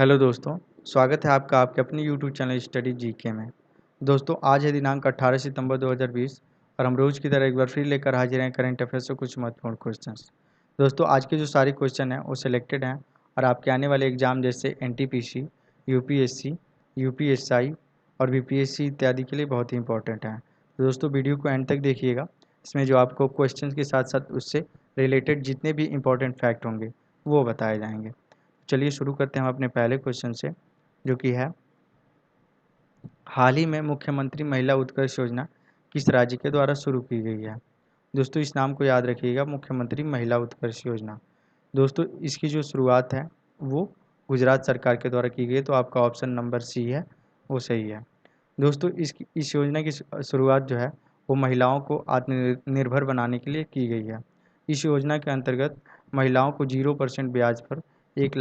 Hello दोस्तों, स्वागत है आपका आपके अपने यूट्यूब चैनल स्टडी जीके में। दोस्तों आज है दिनांक 18 सितंबर 2020 और हम रोज़ की तरह एक बार फिर लेकर हाजिर हैं करंट अफेयर्स से कुछ महत्वपूर्ण क्वेश्चंस। दोस्तों आज के जो सारे क्वेश्चन हैं वो सिलेक्टेड हैं और आपके आने वाले एग्जाम जैसे एनटीपीसी, यूपीएससी, यूपीएसआई और बीपीएससी इत्यादि के लिए बहुत ही इंपॉर्टेंट हैं। तो दोस्तों वीडियो को एंड तक देखिएगा। इसमें जो आपको क्वेश्चन के साथ साथ उससे रिलेटेड जितने भी इंपॉर्टेंट फैक्ट होंगे वो बताए जाएंगे। चलिए शुरू करते हैं हम अपने पहले क्वेश्चन से, जो कि है हाल ही में मुख्यमंत्री महिला उत्कर्ष योजना किस राज्य के द्वारा शुरू की गई है। दोस्तों इस नाम को याद रखिएगा, मुख्यमंत्री महिला उत्कर्ष योजना। दोस्तों इसकी जो शुरुआत है वो गुजरात सरकार के द्वारा की गई है, तो आपका ऑप्शन नंबर सी है वो सही है। दोस्तों इस योजना की शुरुआत जो है वो महिलाओं को आत्मनिर्भर बनाने के लिए की गई है। इस योजना के अंतर्गत महिलाओं को 0% ब्याज पर 1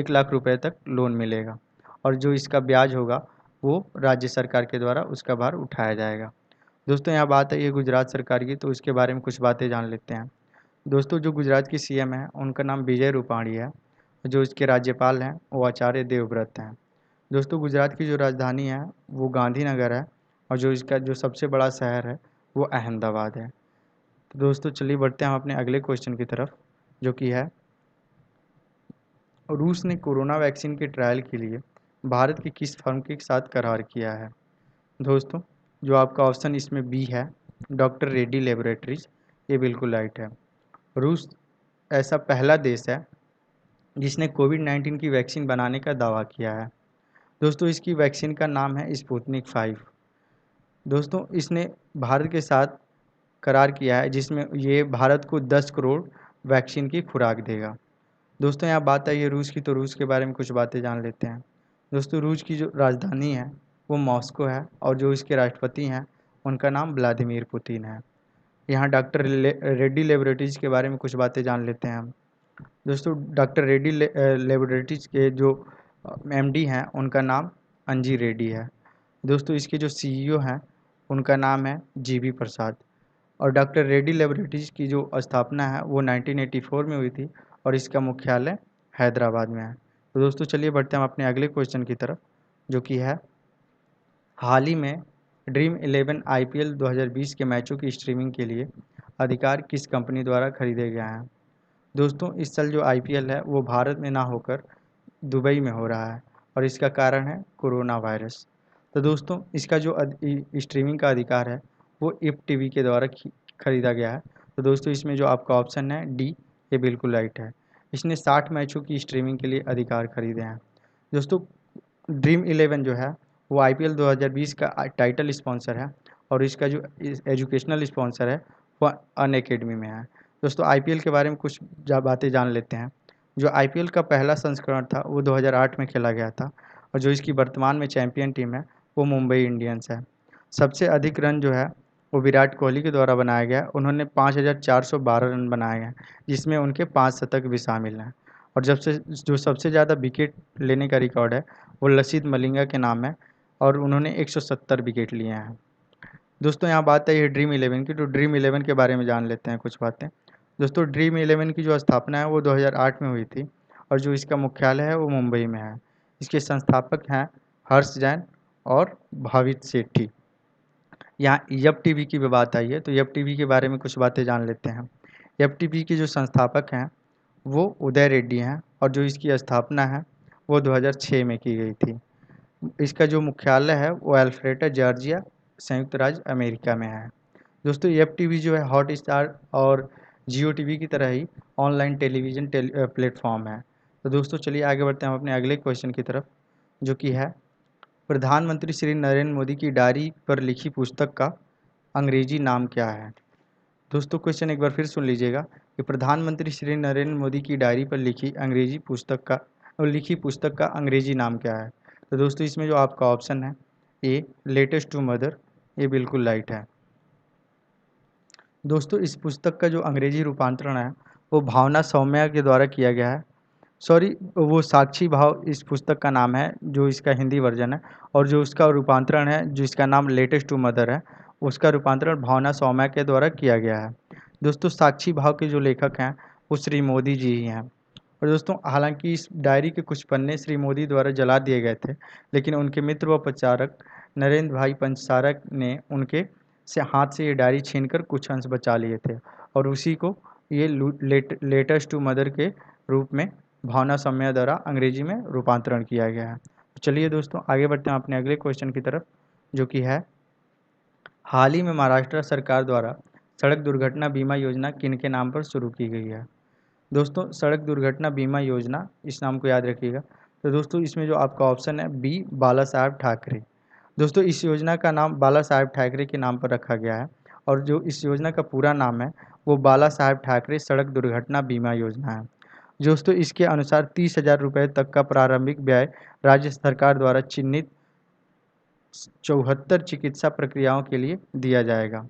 लाख रुपए तक लोन मिलेगा और जो इसका ब्याज होगा वो राज्य सरकार के द्वारा उसका भार उठाया जाएगा। दोस्तों यहाँ बात है ये गुजरात सरकार की, तो उसके बारे में कुछ बातें जान लेते हैं। दोस्तों जो गुजरात की सीएम है उनका नाम विजय रूपाणी है, जो इसके राज्यपाल हैं वो आचार्य देवव्रत हैं। दोस्तों गुजरात की जो राजधानी है वो गांधीनगर है और जो इसका जो सबसे बड़ा शहर है वो अहमदाबाद है। तो दोस्तों चलिए बढ़ते हैं हम अपने अगले क्वेश्चन की तरफ, जो कि है रूस ने कोरोना वैक्सीन के ट्रायल के लिए भारत की किस फर्म के साथ करार किया है। दोस्तों जो आपका ऑप्शन इसमें बी है, डॉक्टर रेड्डी लेबोरेटरीज, ये बिल्कुल राइट है। रूस ऐसा पहला देश है जिसने कोविड-19 की वैक्सीन बनाने का दावा किया है। दोस्तों इसकी वैक्सीन का नाम है स्पुतनिक 5। दोस्तों इसने भारत के साथ करार किया है जिसमें ये भारत को 10 करोड़ वैक्सीन की खुराक देगा। दोस्तों यहाँ बात आई है रूस की, तो रूस के बारे में कुछ बातें जान लेते हैं। दोस्तों रूस की जो राजधानी है वो मॉस्को है और जो इसके राष्ट्रपति हैं उनका नाम व्लादिमीर पुतिन है। यहाँ डॉक्टर रेड्डी लेबोरेटरीज के बारे में कुछ बातें जान लेते हैं हम। दोस्तों डॉक्टर रेड्डी लेबोरेटरीज के जो एमडी हैं उनका नाम अंजी रेड्डी है। दोस्तों इसके जो सीईओ हैं उनका नाम है जीबी प्रसाद और डॉक्टर रेड्डी लेबोरेटरीज की जो स्थापना है वो 1984 में हुई थी और इसका मुख्यालय हैदराबाद में है। तो दोस्तों चलिए बढ़ते हैं हम अपने अगले क्वेश्चन की तरफ, जो कि है हाल ही में ड्रीम 11 आईपीएल 2020 के मैचों की स्ट्रीमिंग के लिए अधिकार किस कंपनी द्वारा खरीदे गए हैं। दोस्तों इस साल जो आईपीएल है वो भारत में ना होकर दुबई में हो रहा है और इसका कारण है कोरोना वायरस। तो दोस्तों इसका जो स्ट्रीमिंग का अधिकार है वो इप टीवी के द्वारा खरीदा गया है। तो दोस्तों इसमें जो आपका ऑप्शन है डी, ये बिल्कुल राइट है। इसने 60 मैचों की स्ट्रीमिंग के लिए अधिकार खरीदे हैं। दोस्तों ड्रीम 11 जो है वो आईपीएल 2020 का टाइटल स्पॉन्सर है और इसका जो एजुकेशनल स्पॉन्सर है वो अनअकैडमी में है। दोस्तों आईपीएल के बारे में कुछ बातें जान लेते हैं। जो आईपीएल का पहला संस्करण था वो 2008 में खेला गया था और जो इसकी वर्तमान में चैंपियन टीम है वो मुंबई इंडियंस है। सबसे अधिक रन जो है वो विराट कोहली के द्वारा बनाया गया। उन्होंने 5412 रन बनाए हैं जिसमें उनके 5 शतक भी शामिल हैं। और जो सबसे ज़्यादा विकेट लेने का रिकॉर्ड है वो लसित मलिंगा के नाम है और उन्होंने 170 विकेट लिए हैं। दोस्तों यहाँ बात आई है ड्रीम 11 की, तो ड्रीम 11 के बारे में जान लेते हैं कुछ बातें। दोस्तों ड्रीम 11 की जो स्थापना है वो 2008 में हुई थी और जो इसका मुख्यालय है वो मुंबई में है। इसके संस्थापक हैं हर्ष जैन और भावित सेठी। यहाँ यप टीवी की भी बात आई है, तो यप टीवी के बारे में कुछ बातें जान लेते हैं। यप टीवी के जो संस्थापक हैं वो उदय रेड्डी हैं और जो इसकी स्थापना है वो 2006 में की गई थी। इसका जो मुख्यालय है वो अल्फ्रेटा जॉर्जिया, संयुक्त राज्य अमेरिका में है। दोस्तों यप टीवी जो है हॉट स्टार और जियो टीवी की तरह ही ऑनलाइन टेलीविज़न प्लेटफॉर्म है। तो दोस्तों चलिए आगे बढ़ते हैं हम अपने अगले क्वेश्चन की तरफ, जो कि है प्रधानमंत्री श्री नरेंद्र मोदी की डायरी पर लिखी पुस्तक का अंग्रेजी नाम क्या है। दोस्तों क्वेश्चन एक बार फिर सुन लीजिएगा कि प्रधानमंत्री श्री नरेंद्र मोदी की डायरी पर लिखी पुस्तक का अंग्रेजी नाम क्या है। तो दोस्तों इसमें जो आपका ऑप्शन है ए लेटेस्ट टू मदर, ये बिल्कुल राइट है। दोस्तों इस पुस्तक का जो अंग्रेजी रूपांतरण है वो भावना सौम्या के द्वारा किया गया है। सॉरी, वो साक्षी भाव इस पुस्तक का नाम है जो इसका हिंदी वर्जन है, और जो उसका रूपांतरण है जो इसका नाम लेटेस्ट टू मदर है उसका रूपांतरण भावना सौम्या के द्वारा किया गया है। दोस्तों साक्षी भाव के जो लेखक हैं वो श्री मोदी जी ही हैं। और दोस्तों हालांकि इस डायरी के कुछ पन्ने श्री मोदी द्वारा जला दिए गए थे, लेकिन उनके मित्र व प्रचारक नरेंद्र भाई पंचारक ने उनके से हाथ से ये डायरी छीनकर कुछ अंश बचा लिए थे और उसी को ये लेटर्स टू मदर के रूप में भावना सम्मेलन द्वारा अंग्रेजी में रूपांतरण किया गया है। तो चलिए दोस्तों आगे बढ़ते हैं अपने अगले क्वेश्चन की तरफ, जो कि है हाल ही में महाराष्ट्र सरकार द्वारा सड़क दुर्घटना बीमा योजना किन के नाम पर शुरू की गई है। दोस्तों सड़क दुर्घटना बीमा योजना, इस नाम को याद रखिएगा। तो दोस्तों इसमें जो आपका ऑप्शन है बी, बाला साहब ठाकरे। दोस्तों इस योजना का नाम बाला साहब ठाकरे के नाम पर रखा गया है और जो इस योजना का पूरा नाम है वो बाला साहब ठाकरे सड़क दुर्घटना बीमा योजना है। दोस्तों इसके अनुसार 30,000 रुपये तक का प्रारंभिक व्यय राज्य सरकार द्वारा चिन्हित 74 चिकित्सा प्रक्रियाओं के लिए दिया जाएगा।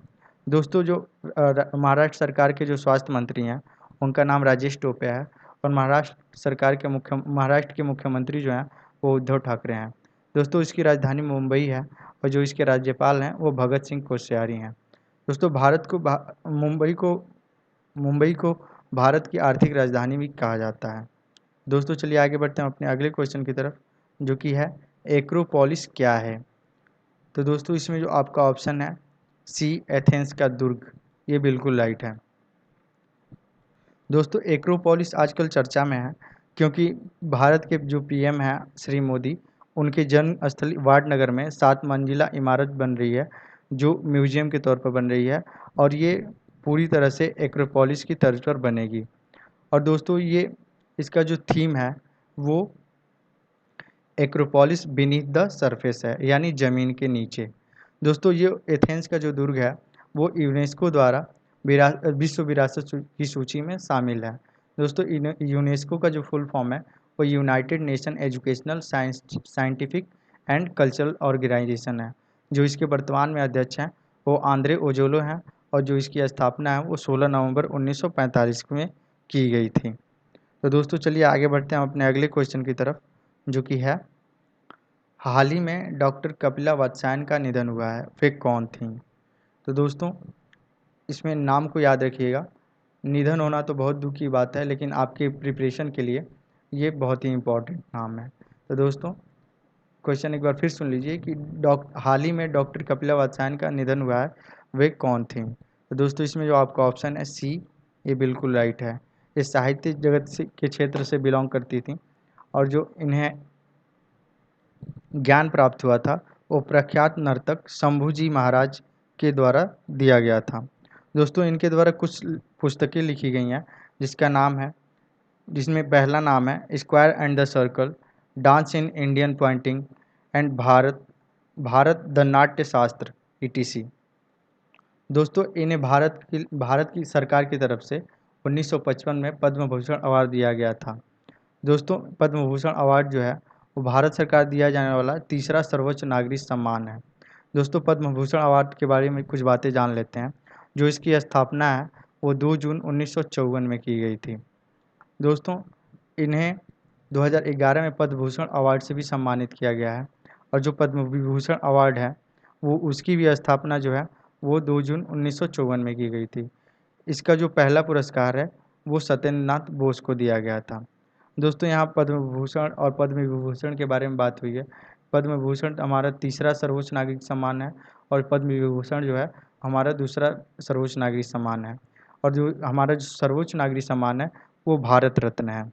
दोस्तों जो महाराष्ट्र सरकार के जो स्वास्थ्य मंत्री हैं उनका नाम राजेश टोपे है और महाराष्ट्र के मुख्यमंत्री जो हैं वो उद्धव ठाकरे हैं। दोस्तों इसकी राजधानी मुंबई है और जो इसके राज्यपाल हैं वो भगत सिंह कोश्यारी हैं। दोस्तों मुंबई को भारत की आर्थिक राजधानी भी कहा जाता है। दोस्तों चलिए आगे बढ़ते हैं अपने अगले क्वेश्चन की तरफ, जो कि है एक्रोपोलिस क्या है। तो दोस्तों इसमें जो आपका ऑप्शन है सी, एथेंस का दुर्ग, ये बिल्कुल राइट है। दोस्तों एक्रोपोलिस आजकल चर्चा में है क्योंकि भारत के जो पीएम हैं श्री मोदी, उनके जन्म स्थल वाड नगर में 7 मंजिला इमारत बन रही है जो म्यूजियम के तौर पर बन रही है और ये पूरी तरह से एक्रोपोलिस की तर्ज पर बनेगी। और दोस्तों ये इसका जो थीम है वो एक्रोपोलिस बीनीथ द सरफेस है, यानी ज़मीन के नीचे। दोस्तों ये एथेंस का जो दुर्ग है वो यूनेस्को द्वारा विश्व विरासत की सूची में शामिल है। दोस्तों यूनेस्को का जो फुल फॉर्म है वो United Nation Educational Scientific and Cultural Organization है। जो इसके वर्तमान में अध्यक्ष हैं वो आंद्रे ओजोलो हैं और जो इसकी स्थापना है वो 16 नवंबर 1945 में की गई थी। तो दोस्तों चलिए आगे बढ़ते हैं अपने अगले क्वेश्चन की तरफ, जो कि है हाल ही में डॉक्टर कपिला वात्स्यायन का निधन हुआ है, वे कौन थी। तो दोस्तों इसमें नाम को याद रखिएगा। निधन होना तो बहुत दुख की बात है, लेकिन आपके प्रिपरेशन के लिए ये बहुत ही इम्पोर्टेंट नाम है। तो दोस्तों क्वेश्चन एक बार फिर सुन लीजिए कि हाल ही में डॉक्टर कपिला वात्स्यायन का निधन हुआ है, वे कौन थी। तो दोस्तों इसमें जो आपका ऑप्शन है सी, ये बिल्कुल राइट है। ये साहित्य जगत से के क्षेत्र से बिलोंग करती थी और जो इन्हें ज्ञान प्राप्त हुआ था वो प्रख्यात नर्तक शंभूजी महाराज के द्वारा दिया गया था। दोस्तों इनके द्वारा कुछ पुस्तकें लिखी गई हैं जिसका नाम है, जिसमें पहला नाम है square and the circle, dance in Indian painting and Bharat the नाट्य शास्त्र ETC। दोस्तों इन्हें भारत की सरकार की तरफ से 1955 में पद्म भूषण अवार्ड दिया गया था। दोस्तों पद्म भूषण अवार्ड जो है वो भारत सरकार दिया जाने वाला तीसरा सर्वोच्च नागरिक सम्मान है। दोस्तों पद्म भूषण अवार्ड के बारे में कुछ बातें जान लेते हैं। जो इसकी स्थापना है वो 2 जून 1954 में की गई थी। दोस्तों इन्हें 2011 में पद्म भूषण अवार्ड से भी सम्मानित किया गया है और जो पद्म विभूषण अवार्ड है वो उसकी भी स्थापना जो है वो 2 जून 1954 में की गई थी। इसका जो पहला पुरस्कार है वो सत्येंद्र नाथ बोस को दिया गया था। दोस्तों यहाँ पद्म भूषण और पद्म विभूषण के बारे में बात हुई है। पद्म भूषण हमारा तीसरा सर्वोच्च नागरिक सम्मान है और पद्म विभूषण जो है हमारा दूसरा सर्वोच्च नागरिक सम्मान है और जो हमारा जो सर्वोच्च नागरिक सम्मान है वो भारत रत्न है।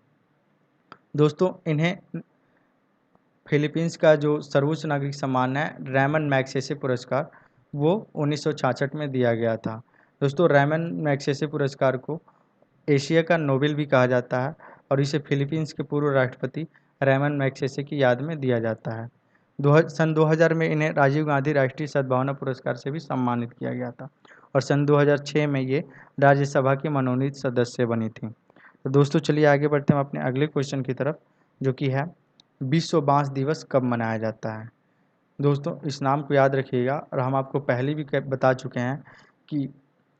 दोस्तों इन्हें फिलीपींस का जो सर्वोच्च नागरिक सम्मान है रैमन मैग्सेसे पुरस्कार, वो 1966 में दिया गया था। दोस्तों रैमन मैग्सेसे पुरस्कार को एशिया का नोबेल भी कहा जाता है और इसे फिलीपींस के पूर्व राष्ट्रपति रैमन मैग्सेसे की याद में दिया जाता है। सन 2000 में इन्हें राजीव गांधी राष्ट्रीय सद्भावना पुरस्कार से भी सम्मानित किया गया था और सन 2006 में ये राज्यसभा की मनोनीत सदस्य बनी थी। तो दोस्तों चलिए आगे बढ़ते हैं अपने अगले क्वेश्चन की तरफ, जो कि है विश्व बांस दिवस कब मनाया जाता है। दोस्तों इस नाम को याद रखिएगा और हम आपको पहले भी बता चुके हैं कि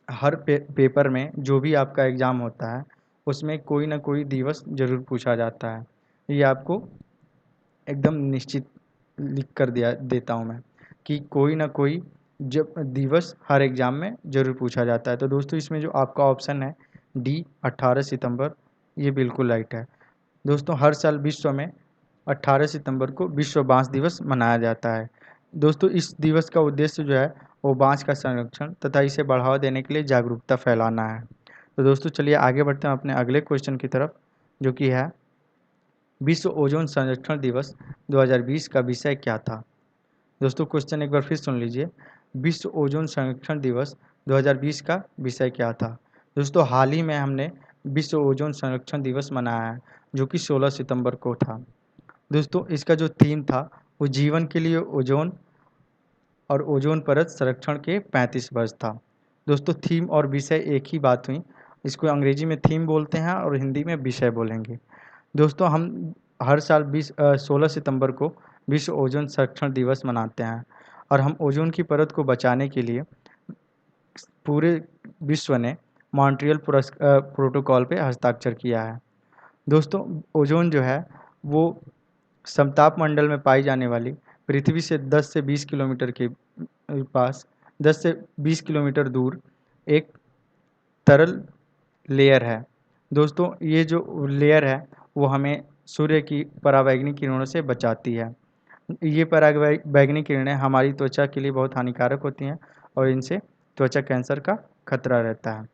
हर पेपर में जो भी आपका एग्ज़ाम होता है उसमें कोई ना कोई दिवस ज़रूर पूछा जाता है। ये आपको एकदम निश्चित लिख कर देता हूँ मैं कि कोई ना कोई जब दिवस हर एग्ज़ाम में ज़रूर पूछा जाता है। तो दोस्तों इसमें जो आपका ऑप्शन है डी, 18 सितंबर, ये बिल्कुल राइट है। दोस्तों हर साल विश्व में 18 सितंबर को विश्व बांस दिवस मनाया जाता है। दोस्तों इस दिवस का उद्देश्य जो है वो बांस का संरक्षण तथा इसे बढ़ावा देने के लिए जागरूकता फैलाना है। तो दोस्तों चलिए आगे बढ़ते हैं अपने अगले क्वेश्चन की तरफ, जो कि है विश्व ओजोन संरक्षण दिवस 2020 का विषय क्या था। दोस्तों क्वेश्चन एक बार फिर सुन लीजिए, विश्व ओजोन संरक्षण दिवस 2020 का विषय क्या था। दोस्तों हाल ही में हमने विश्व ओजोन संरक्षण दिवस मनाया है, जो कि 16 सितंबर को था। दोस्तों इसका जो थीम था वो जीवन के लिए ओजोन और ओजोन परत संरक्षण के 35 वर्ष था। दोस्तों थीम और विषय एक ही बात हुई, इसको अंग्रेजी में थीम बोलते हैं और हिंदी में विषय बोलेंगे। दोस्तों हम हर साल 16 सितंबर को विश्व ओजोन संरक्षण दिवस मनाते हैं और हम ओजोन की परत को बचाने के लिए पूरे विश्व ने मॉन्ट्रियल प्रोटोकॉल पे हस्ताक्षर किया है। दोस्तों ओजोन जो है वो समताप मंडल में पाई जाने वाली पृथ्वी से 10 से 20 किलोमीटर के पास 10 से 20 किलोमीटर दूर एक तरल लेयर है। दोस्तों ये जो लेयर है वो हमें सूर्य की पराबैंगनी किरणों से बचाती है। ये पराबैंगनी किरणें हमारी त्वचा के लिए बहुत हानिकारक होती हैं और इनसे त्वचा कैंसर का खतरा रहता है।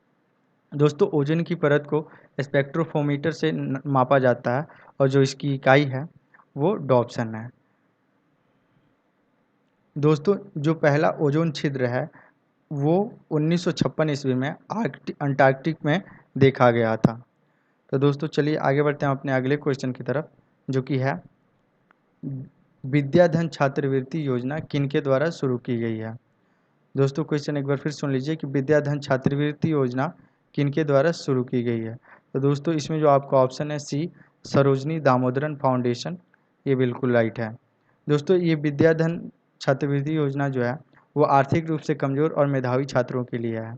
दोस्तों ओजोन की परत को स्पेक्ट्रोफोमीटर से मापा जाता है और जो इसकी इकाई है वो डॉप्सन है। दोस्तों जो पहला ओजोन छिद्र है वो 1956 ईस्वी में अंटार्कटिक में देखा गया था। तो दोस्तों चलिए आगे बढ़ते हैं अपने अगले क्वेश्चन की तरफ, जो कि है विद्याधन छात्रवृत्ति योजना किनके द्वारा शुरू की गई है। दोस्तों क्वेश्चन एक बार फिर सुन लीजिए कि विद्याधन छात्रवृत्ति योजना किनके द्वारा शुरू की गई है। तो दोस्तों इसमें जो आपका ऑप्शन है सी, सरोजनी दामोदरन फाउंडेशन, ये बिल्कुल राइट है। दोस्तों ये विद्याधन छात्रवृत्ति योजना जो है वो आर्थिक रूप से कमज़ोर और मेधावी छात्रों के लिए है।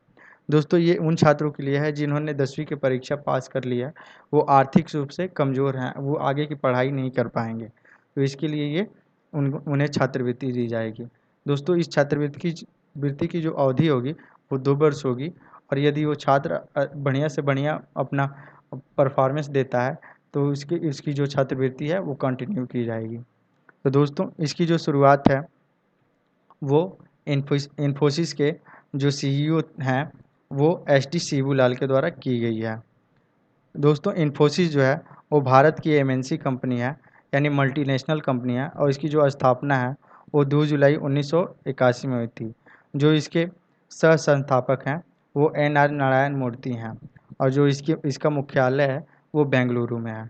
दोस्तों ये उन छात्रों के लिए है जिन्होंने 10वीं की परीक्षा पास कर लिया, वो आर्थिक रूप से कमज़ोर हैं, वो आगे की पढ़ाई नहीं कर पाएंगे, तो इसके लिए ये उन्हें छात्रवृत्ति दी जाएगी। दोस्तों इस छात्रवृत्ति की जो अवधि होगी वो 2 वर्ष होगी और यदि वो छात्र बढ़िया से बढ़िया अपना परफॉर्मेंस देता है तो इसकी जो छात्रवृत्ति है वो कंटिन्यू की जाएगी। तो दोस्तों इसकी जो शुरुआत है वो इन्फोसिस के जो सीईओ हैं वो एसटी शिबूलाल के द्वारा की गई है। दोस्तों इन्फोसिस जो है वो भारत की एमएनसी कंपनी है, यानी मल्टीनेशनल कंपनी है, और इसकी जो स्थापना है वो 2 जुलाई 1981 में हुई थी। जो इसके सह संस्थापक हैं वो एन.आर. नारायण मूर्ति हैं और जो इसका मुख्यालय है वो बेंगलुरु में है।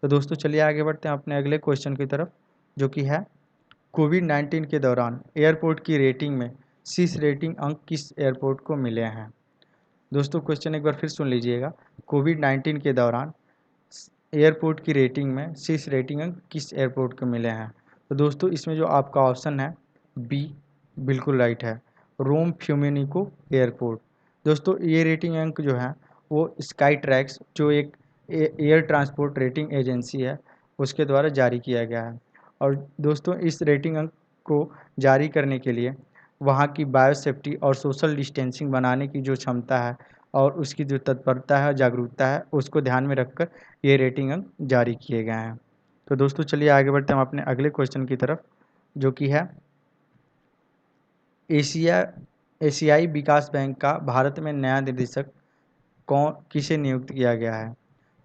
तो दोस्तों चलिए आगे बढ़ते हैं अपने अगले क्वेश्चन की तरफ, जो कि है कोविड-19 के दौरान एयरपोर्ट की रेटिंग में शीर्ष रेटिंग अंक किस एयरपोर्ट को मिले हैं। दोस्तों क्वेश्चन एक बार फिर सुन लीजिएगा, कोविड-19 के दौरान एयरपोर्ट की रेटिंग में शीर्ष रेटिंग अंक किस एयरपोर्ट को मिले हैं। तो दोस्तों इसमें जो आपका ऑप्शन है बी बिल्कुल राइट है, रोम फ्यूमिनिको एयरपोर्ट। दोस्तों ये रेटिंग अंक जो है वो स्काई ट्रैक्स जो एक एयर ट्रांसपोर्ट रेटिंग एजेंसी है उसके द्वारा जारी किया गया है। और दोस्तों इस रेटिंग अंक को जारी करने के लिए वहाँ की बायोसेफ्टी और सोशल डिस्टेंसिंग बनाने की जो क्षमता है और उसकी जो तत्परता है और जागरूकता है उसको ध्यान में रखकर ये रेटिंग अंक जारी किए गए हैं। तो दोस्तों चलिए आगे बढ़ते हैं हम अपने अगले क्वेश्चन की तरफ, जो कि है एशियाई विकास बैंक का भारत में नया निदेशक किसे नियुक्त किया गया है।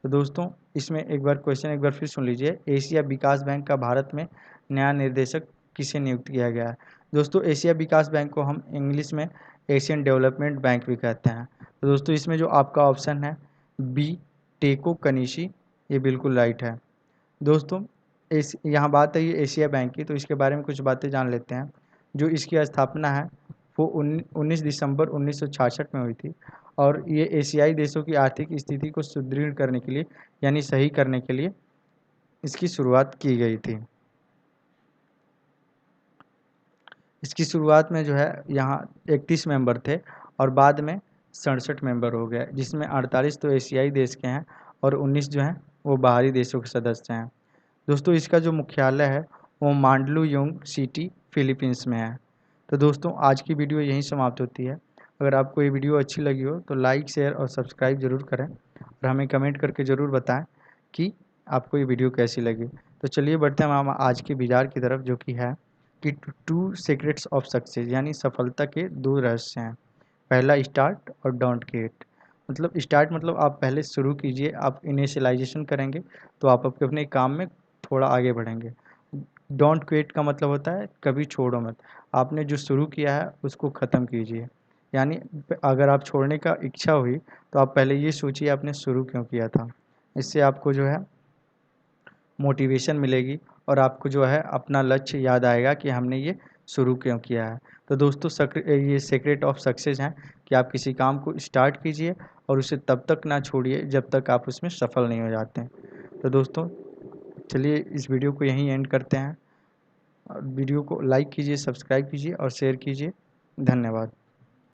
तो दोस्तों इसमें एक बार क्वेश्चन एक बार फिर सुन लीजिए, एशिया विकास बैंक का भारत में नया निर्देशक किसे नियुक्त किया गया है। दोस्तों एशिया विकास बैंक को हम इंग्लिश में एशियन डेवलपमेंट बैंक भी कहते हैं। तो दोस्तों इसमें जो आपका ऑप्शन है बी, टेको कनिशी, ये बिल्कुल राइट है। दोस्तों यहाँ बात है ये एशिया बैंक की, तो इसके बारे में कुछ बातें जान लेते हैं। जो इसकी स्थापना है वो 19 दिसंबर 1966 में हुई थी और ये एशियाई देशों की आर्थिक स्थिति को सुदृढ़ करने के लिए यानी सही करने के लिए इसकी शुरुआत की गई थी। इसकी शुरुआत में जो है यहाँ 31 मेंबर थे और बाद में 67 मेंबर हो गए, जिसमें 48 तो एशियाई देश के हैं और 19 जो हैं वो बाहरी देशों के सदस्य हैं। दोस्तों इसका जो मुख्यालय है वो मांडलुयोंग सिटी फिलीपींस में है। तो दोस्तों आज की वीडियो यहीं समाप्त होती है। अगर आपको ये वीडियो अच्छी लगी हो तो लाइक शेयर और सब्सक्राइब ज़रूर करें और हमें कमेंट करके ज़रूर बताएं कि आपको ये वीडियो कैसी लगी। तो चलिए बढ़ते हैं हम आज के विचार की तरफ, जो कि है कि टू सीक्रेट्स ऑफ सक्सेस, यानी सफलता के 2 रहस्य हैं। पहला स्टार्ट और डोंट क्विट। मतलब स्टार्ट मतलब आप पहले शुरू कीजिए, आप इनिशियलाइजेशन करेंगे तो आप अपने काम में थोड़ा आगे बढ़ेंगे। डोंट क्विट का मतलब होता है कभी छोड़ो मत। आपने जो शुरू किया है उसको ख़त्म कीजिए। यानी अगर आप छोड़ने का इच्छा हुई तो आप पहले ये सोचिए आपने शुरू क्यों किया था। इससे आपको जो है मोटिवेशन मिलेगी और आपको जो है अपना लक्ष्य याद आएगा कि हमने ये शुरू क्यों किया है। तो दोस्तों ये सीक्रेट ऑफ सक्सेस है कि आप किसी काम को स्टार्ट कीजिए और उसे तब तक ना छोड़िए जब तक आप उसमें सफल नहीं हो जाते हैं। तो दोस्तों चलिए इस वीडियो को यहीं एंड करते हैं। और वीडियो को लाइक कीजिए, सब्सक्राइब कीजिए और शेयर कीजिए। धन्यवाद।